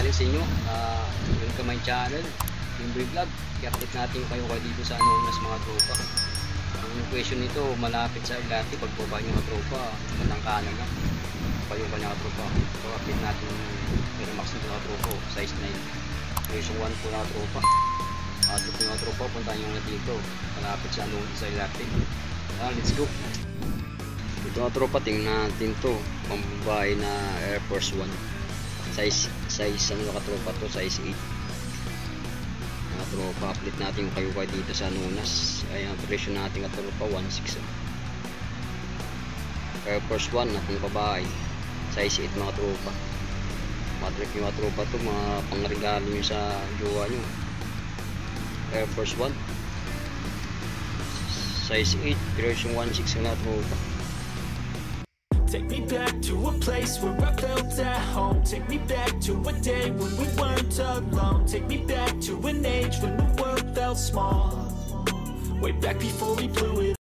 tanghali sa inyo. Yung Kamay Channel, yung vlog. I-update natin kayo dito sa Anonas mga tropa. Ang question nito, malapit sa Ilati. Pagbaba nyo mga tropa, bandang kanan na. Payo ka mga tropa. So update natin yung max nito mga tropa, size 9. Version 1 po mga tropa. At ito mga tropa, punta nyo na dito. Malapit sa Anonas sa Ilati. Let's go. Ito mga tropa, tingnan natin to. Pambabae na Air Force 1. Size ano mga tropa to, size 8. Mga tropa, update natin kayo dito sa Anonas. Ayan, presyo natin mga tropa, 1.6. Air Force 1 natin babae. Size 8 mga tropa. Matrip yung mga tropa to, mga pangregalo nyo sa jowa nyo. Air Force 1. Size 8, version 1.6 mga tropa. Take me back to a place where I felt at home. Take me back to a day when we weren't alone. Take me back to an age when the world felt small. Way back before we blew it.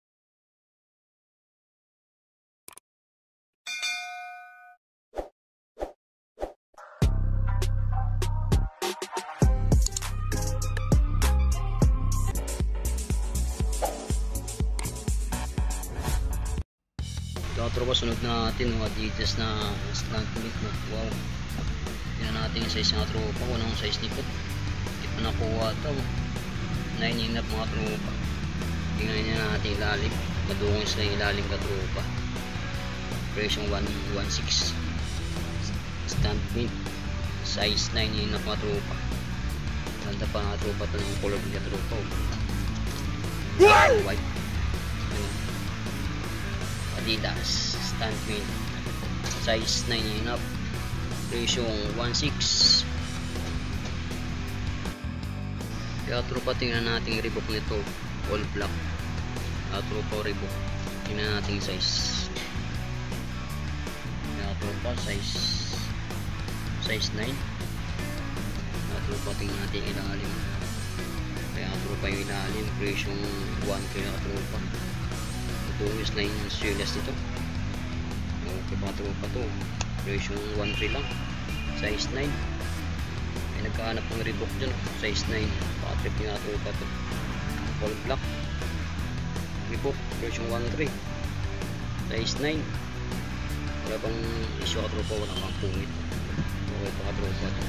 Ito tropa, sunod na natin mga Adidas na slant ulit na. Wow, tingnan natin yung size ng tropa. Unang size nito, hindi pa nakuha ito. 9 inap mga tropa. Tingnan niya natin ilalim, madungos na yung ilalim ka tropa. Version 1.6 stand mint, size 9 inap mga tropa. Ganda pa mga tropa ito ng color ng tropa. White Adidas stand mint, size 9 and up, ratio 1.6. Kaya tropa, tingnan natin yung Reebok nito, all black. Tropa Reebok, tingnan natin yung size. Kaya tropa, size 9. Tropa, tingnan natin yung ilalim. Kaya tropa yung ilalim, ratio 1. Kaya tropa, tumis na yung swilas nito. Okay pa tropa to, version 1.3 lang, size 9. Ay nagkahanap ng Reebok dyan, size 9. Patrip nga tropa to, all black Reebok version 1.3 size 9. Wala bang issue ka tropa, wala kang pungit. Okay pa ka tropa to.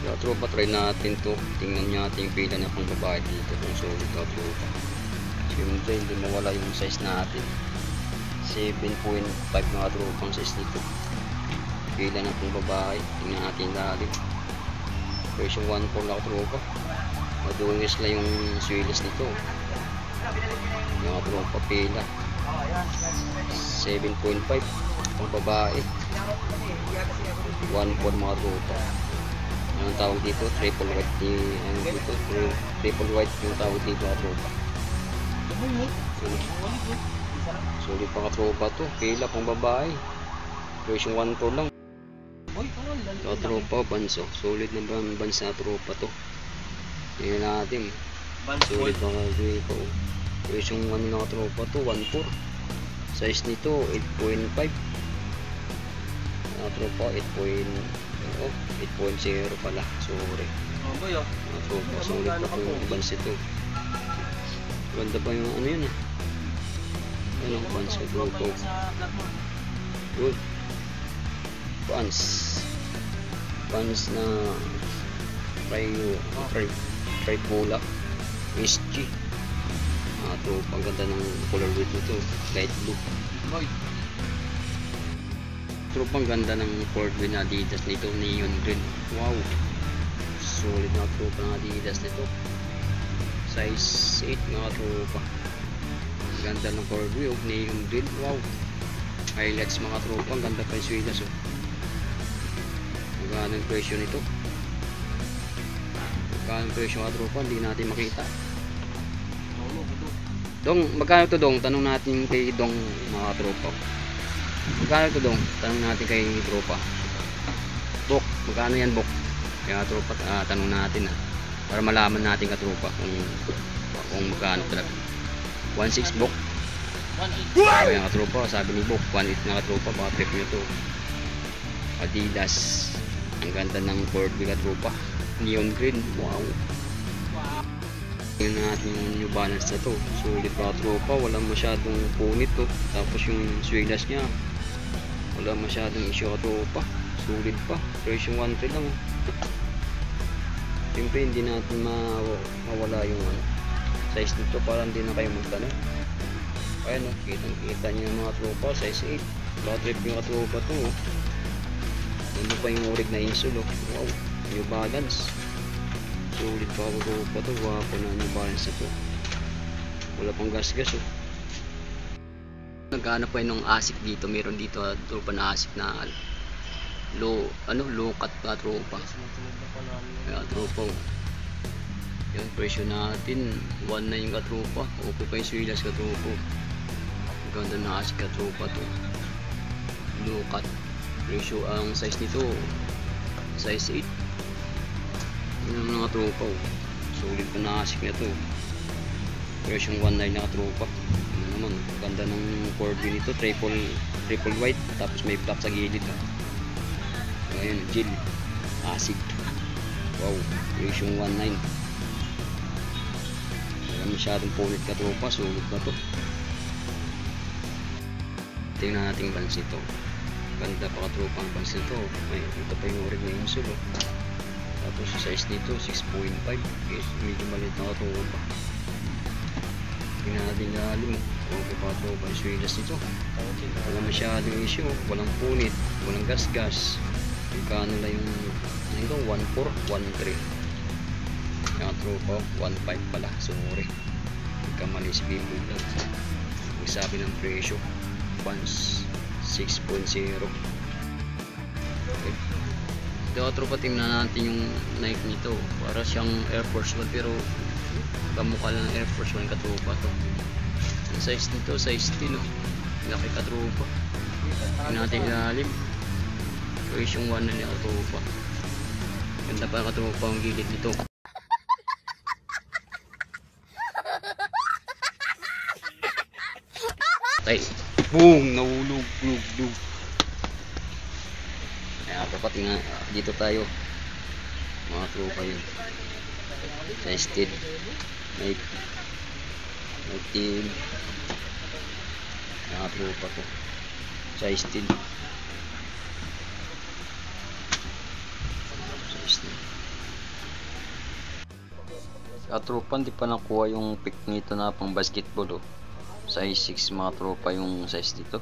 Kaya tropa, try natin to. Tingnan natin yung pila na pang babae dito kung solid ka tropa. Siyempre hindi mawala yung size natin, 7.5 mga tropang size nito. Pila na pong babae, tingnan natin lalim. Version 1.4 na tropa. Madungis lang yung swilis nito. Mga tropa, pila 7.5 pang babae, 1.4 mga tropa. Anong tawag dito? Triple white. Triple white yung tawag dito mga tropa. Solid pa ka tropa to, pila pang babae, version 1.4 lang. Ito tropa, banso, solid na bansa tropa to. Tingnan natin, solid pa ka tropa, version 1 na tropa to, 1.4. Size nito 8.5. Tropa 8.0 pala, sorry. Tropa, solid pa kung bansa to. Ganda pa yung ano yun, ano, pants sa grupo. Good pants na tripula SG. Ito, pang ganda ng color red nito, light blue. Ito, pang ganda ng color red na Adidas nito, neon green. Wow, solid na ito pang Adidas nito, size 8 mga tropa. Ganda ng color blue, neon green. Wow, highlights mga tropa. Ang ganda pa yung swilas. Magkano yung presyo nito? Magkano yung presyo mga tropa? Hindi natin makita. Dong, magkano ito dong? Tanong natin kay Dong mga tropa. Magkano ito dong? Tanong natin kay tropa. Bok, magkano yan bok? Kaya tropa, tanong natin para malaman natin ka tropa kung magkano talaga. 1.6 bok. Kaya nga tropa, sabi ni Bok 1.8 na ka tropa, baka trip nyo to. Adidas. Ang ganda ng Corby katropa. Neon green. Wow. Tingnan natin yung New Balance na to. Sulit pa katropa. Walang masyadong punit to. Tapos yung suelas niya, wala masyadong issue katropa. Sulit pa. Presyo 1.3 lang. Siyempre hindi natin mawala yung size nito para hindi na kayo magtanong. Ayan o, kitang kita nyo yung mga tropa, size 8. Bad trip yung katropa to. Ano pa yung orig na insole. Wow, New Balance. Sulit pa ako tropa to. Wapo na New Balance na to. Wala pang gas-gas o. Naghanap pa yung ASIC dito. Meron dito tropa na ASIC na low cut pa tropa. Kaya tropa o. Yung presyo natin 1.9 katropa. Okay pa yung suelas katropa. Ganda na ASIC katropa to. Low cut. Presyo ang size nito size 8. Yun ang mga tropa oh. Sulit pa na ASIC na to. Presyo 1.9 na katropa. Ano naman, ganda ng Corby nito. Triple white. Tapos may black sa gilid oh. Ayan, gel ASIC. Wow, presyo 1.9. Wala masyadong punit katropa. Sulit na to. Tingnan natin yung balance nito. Ganda pa katropa ang balance nito. May ito pa yung orig na insole oh. Tapos yung size nito 6.5. Yes, medyo maliit na katropa. Tingnan natin lalim. Okay pa katropa yung suelas nito. Wala masyadong issue. Walang punit. Walang gas-gas. Magkano lang yung ito? 1.4, 1.3. Yung katropa 1.5 pala. Sorry. Magkamali si Bimbo lang. Magsabi ng presyo. Once 6.0. Okay. Ito tropa, tingnan natin yung Nike nito. Para siyang Air Force 1 pero kamukha lang ng Air Force 1 katropa to. Ang size nito size 10 no. Laki katropa. Tingnan natin ilalim. Presyo 1 na niya katropa. Ganda pa katropa ang gilid nito. Tay. Boom! Nahulog. Ayan, tropa, tingnan. Dito tayo. Mga tropa yun. Size 10. Nike team. Mga tropa to. Size 10. Size 10. Tropa, hindi pa nakuha yung pick nito na pang basketball oh. Size 6 mga tropa yung size dito.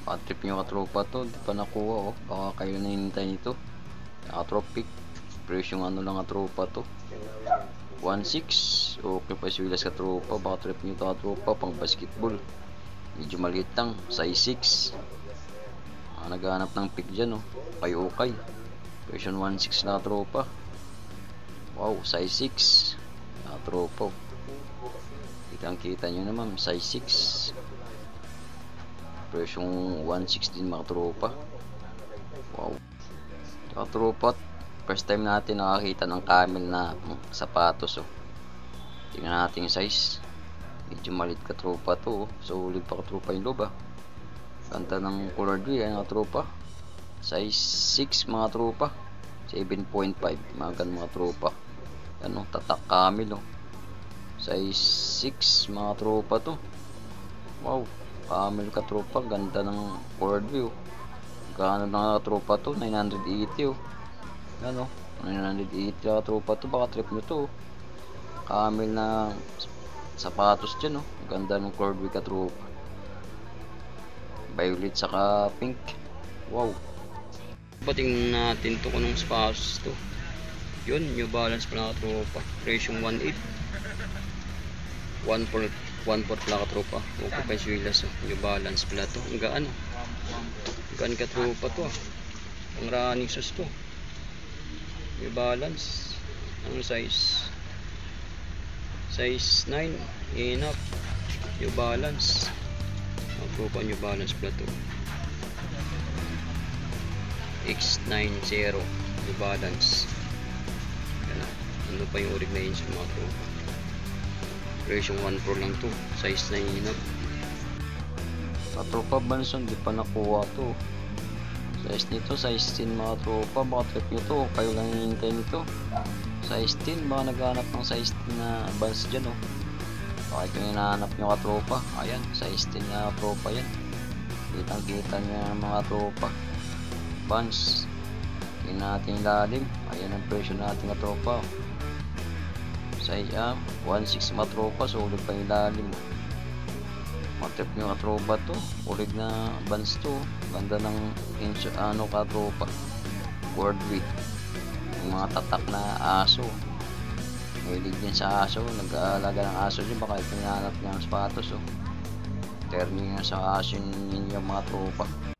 Patrip nyo katropa to. Di pa nakuha oh. Baka kayo na hinintay nito. Nakatropic. Presyo ano lang katropa to. 1.6. Okay pa suelas katropa. Baka trip nyo to katropa pang basketball. Medyo maliit lang. Size 6. Naghanap ng pick dyan oh. Kayo okay. Presyo 1.6 na katropa. Wow. Size 6. Katropa oh. Kita nyo naman, size 6. Presyong 1.6 din mga tropa. Wow. Mga tropa, first time natin nakakita ng camel na sapatos oh. Tingnan natin yung size. Medyo malit ka tropa to oh. Solid pa ka tropa yung loob ah. Ganda ng color green mga tropa. Size 6 mga tropa. 7.5 mga ganun mga tropa. Ano, tatak camel oh. Size 6 mga tropa to. Wow, camel ka tropa. Ganda ng cord view. Gano'n na tropa to, 980 oh. Ano, 980 ka tropa to. Baka trip nyo to oh. Camel na sapatos dyan oh. Ganda ng cord view ka tropa. Violet saka pink. Wow. Bating natin to kung sapatos to. Yun, New Balance pala ka tropa. Presyong 1.8. 1.4 pala ka tropa. Okay pa yung suelas oh. New Balance pala to. Ang gaan oh. Gaan ka tropa to ah. Ang running shoes to. New Balance. Anong size? Size 9. Enough. New Balance. Ang tropa New Balance pala to. X90 New Balance. Yan ah. Ano pa yung orig na yun sa mga tropa. Presyong 1.4 lang to. Size 9 enough. Katropa Banson, di pa nakuha to. Size nito, size 10 mga tropa. Baka trip nyo to, kayo lang hinihintay nito. Size 10, baka naghanap ng size 10 na Vans dyan oh. Baka ito yung hinahanap nyo ka tropa. Ayan, size 10 na tropa yan. Kitang kita nyo mga tropa. Vans. Tingnan natin yung lalim. Ayan ang presyo natin ka tropa. Size 1.6 mga tropa. Sulit pa yung lalim. Matrip nyo ka tropa to. Ulig na Vans to. Ganda ng ka tropa. Word with. Yung mga tatak na aso. Mahilig din sa aso. Nag-aalaga ng aso din. Baka ito hinahanap niya ng sapatos oh. Terming sa aso ninyo mga tropa.